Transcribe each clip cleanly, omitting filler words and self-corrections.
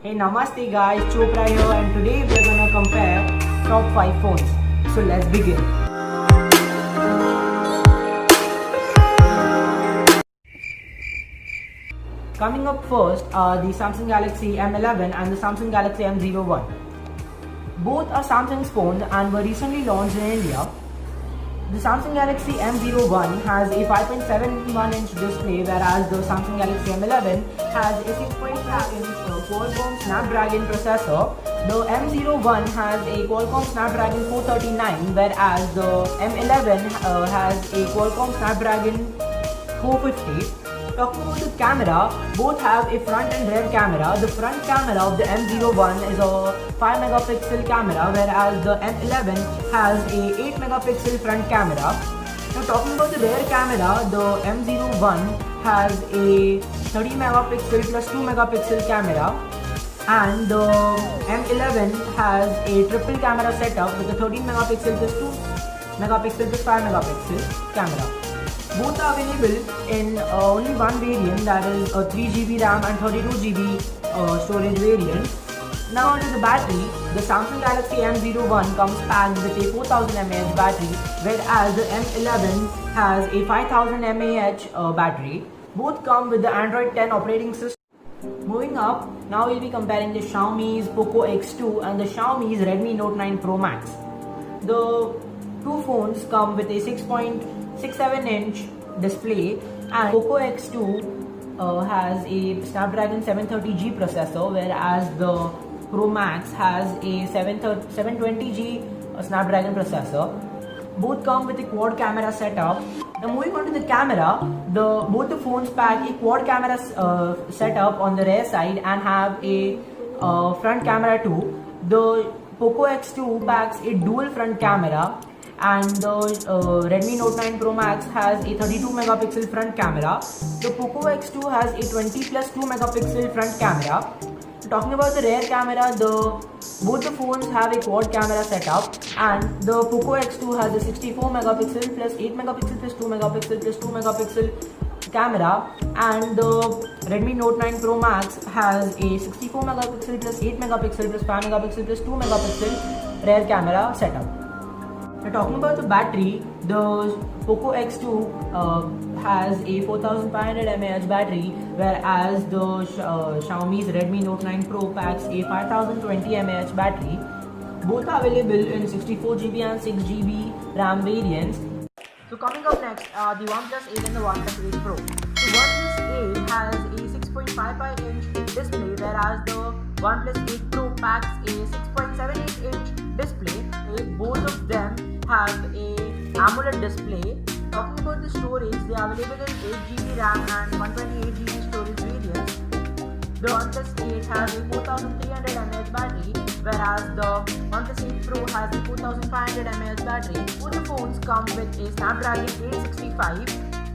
Hey Namaste guys, Chopra here and today we are gonna compare top 5 phones. So let's begin. Coming up first are the Samsung Galaxy M11 and the Samsung Galaxy M01. Both are Samsung's phones and were recently launched in India. The Samsung Galaxy M01 has a 5.71-inch display, whereas the Samsung Galaxy M11 has a 6.5-inch Qualcomm Snapdragon processor. The M01 has a Qualcomm Snapdragon 439, whereas the M11 has a Qualcomm Snapdragon 450. Talking about the camera, both have a front and rear camera. The front camera of the M01 is a 5 megapixel camera, whereas the M11 has a 8 megapixel front camera. Now talking about the rear camera, the M01 has a 30 megapixel plus 2 megapixel camera, and the M11 has a triple camera setup with a 13 megapixel plus 2 megapixel plus 5 megapixel camera. Both are available in only one variant, that is a 3GB RAM and 32GB storage variant. Now onto the battery, the Samsung Galaxy M01 comes packed with a 4000 mAh battery, whereas the M11 has a 5000 mAh battery. Both come with the Android 10 operating system. Moving up, now we'll be comparing the Xiaomi's Poco X2 and the Xiaomi's Redmi Note 9 Pro Max. The two phones come with a 6.67-inch display, and Poco X2 has a Snapdragon 730G processor, whereas the Pro Max has a 720G Snapdragon processor. Both come with a quad camera setup. Now moving on to the camera, both the phones pack a quad camera setup on the rear side and have a front camera too. The Poco X2 packs a dual front camera, and the Redmi Note 9 Pro Max has a 32 megapixel front camera. The Poco X2 has a 20 plus 2 megapixel front camera. Talking about the rear camera, both the phones have a quad camera setup, and the Poco X2 has a 64 megapixel plus 8 megapixel plus 2 megapixel plus 2 megapixel camera, and the Redmi Note 9 Pro Max has a 64 megapixel plus 8 megapixel plus 5 megapixel plus 2 megapixel rear camera setup. Now talking about the battery, the Poco X2 has a 4500 mAh battery, whereas the Xiaomi's Redmi Note 9 Pro packs a 5020 mAh battery. Both are available in 64GB and 6GB RAM variants. So coming up next are the OnePlus 8 and the OnePlus 8 Pro. The OnePlus 8 has a 6.55-inch display, whereas the OnePlus 8 Pro packs a 6.78-inch display. Both of them have a AMOLED display. Talking about the storage, they are available in 8GB RAM and 128GB storage variants. The OnePlus 8 has a 4300 mAh battery, whereas the OnePlus 8 Pro has a 4500 mAh battery. Both the phones come with a Snapdragon 865.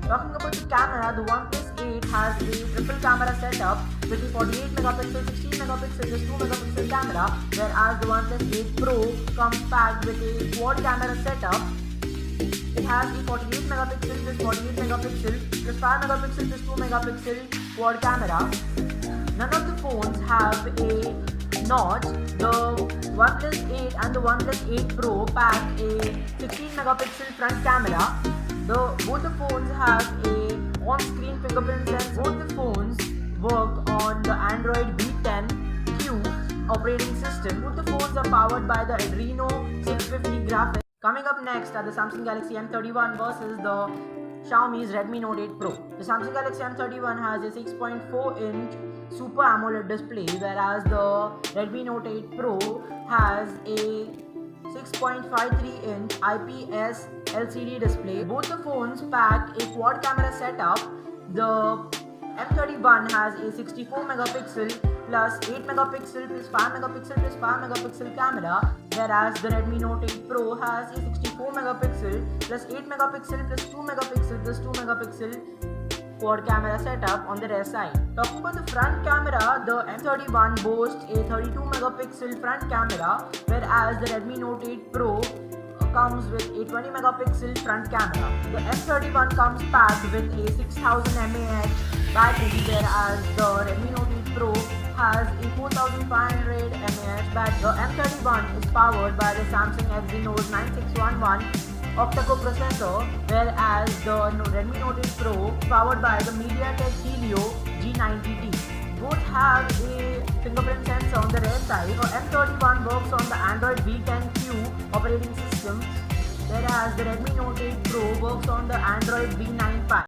Talking about the camera, the OnePlus 8 has a triple camera setup with a 48 megapixel, 16 megapixel, plus 2 megapixel camera, whereas the OnePlus 8 Pro comes packed with a quad camera setup. It has a 48 megapixel plus 48 megapixel plus 5 megapixel plus 2 megapixel quad camera. None of the phones have a notch. The OnePlus 8 and the OnePlus 8 Pro pack a 16 megapixel front camera. Both the phones have a on-screen fingerprint sensor. Both the phones work on the Android V10Q operating system. Both the phones are powered by the Adreno 650 graphics. Coming up next are the Samsung Galaxy M31 versus the Xiaomi's Redmi Note 8 Pro. The Samsung Galaxy M31 has a 6.4-inch Super AMOLED display, whereas the Redmi Note 8 Pro has a 6.53-inch IPS LCD display. Both the phones pack a quad camera setup. The M31 has a 64 megapixel plus 8 megapixel plus 5 megapixel plus 5 megapixel camera, whereas the Redmi Note 8 Pro has a 64 megapixel plus 8 megapixel plus 2 megapixel plus 2 megapixel quad camera setup on the rear side. Talking about the front camera, the M31 boasts a 32 megapixel front camera, whereas the Redmi Note 8 Pro comes with a 20 megapixel front camera. The M31 comes packed with a 6000 mAh battery, whereas the Redmi Note 8 Pro has a 4500 mAh, but the M31 is powered by the Samsung Exynos 9611 octa-core processor, whereas the Redmi Note 8 Pro is powered by the MediaTek Helio G90T. Both have a fingerprint sensor on the rear side. The M31 works on the Android V10Q operating system, whereas the Redmi Note 8 Pro works on the Android V9 Pie.